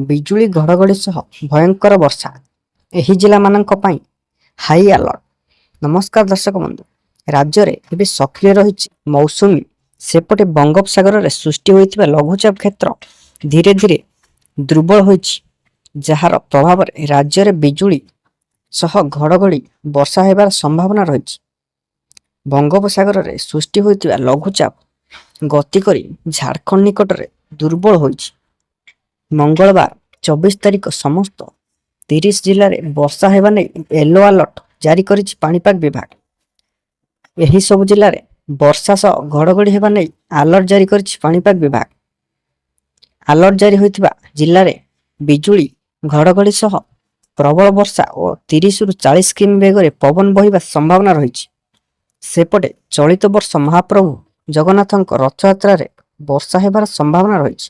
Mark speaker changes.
Speaker 1: ବିଜୁଳି ଘଡ଼ଘଡ଼ି ସହ ଭୟଙ୍କର ବର୍ଷା। ଏହି ଜିଲ୍ଲାମାନଙ୍କ ପାଇଁ ହାଇ ଆଲର୍ଟ। ନମସ୍କାର ଦର୍ଶକ ବନ୍ଧୁ, ରାଜ୍ୟରେ ଏବେ ସକ୍ରିୟ ରହିଛି ମୌସୁମୀ। ସେପଟେ ବଙ୍ଗୋପସାଗରରେ ସୃଷ୍ଟି ହୋଇଥିବା ଲଘୁଚାପ କ୍ଷେତ୍ର ଧୀରେ ଧୀରେ ଦୁର୍ବଳ ହୋଇଛି, ଯାହାର ପ୍ରଭାବରେ ରାଜ୍ୟରେ ବିଜୁଳି ସହ ଘଡ଼ଘଡ଼ି ବର୍ଷା ହେବାର ସମ୍ଭାବନା ରହିଛି। ବଙ୍ଗୋପସାଗରରେ ସୃଷ୍ଟି ହୋଇଥିବା ଲଘୁଚାପ ଗତି କରି ଝାଡ଼ଖଣ୍ଡ ନିକଟରେ ଦୁର୍ବଳ ହୋଇଛି। ମଙ୍ଗଳବାର 24 ତାରିଖ ସମସ୍ତ 30 ଜିଲ୍ଲାରେ ବର୍ଷା ହେବା ନେଇ ୟେଲୋ ଆଲର୍ଟ ଜାରି କରିଛି ପାଣିପାଗ ବିଭାଗ। ଏହି ସବୁ ଜିଲ୍ଲାରେ ବର୍ଷା ସହ ଘଡ଼ଘଡ଼ି ହେବା ନେଇ ଆଲର୍ଟ ଜାରି କରିଛି ପାଣିପାଗ ବିଭାଗ। ଆଲର୍ଟ ଜାରି ହୋଇଥିବା ଜିଲ୍ଲାରେ ବିଜୁଳି ଘଡ଼ଘଡ଼ି ସହ ପ୍ରବଳ ବର୍ଷା ଓ 30ରୁ 40 କିମି ବେଗରେ ପବନ ବହିବା ସମ୍ଭାବନା ରହିଛି। ସେପଟେ ଚଳିତ ବର୍ଷ ମହାପ୍ରଭୁ ଜଗନ୍ନାଥଙ୍କ ରଥଯାତ୍ରାରେ ବର୍ଷା ହେବାର ସମ୍ଭାବନା ରହିଛି।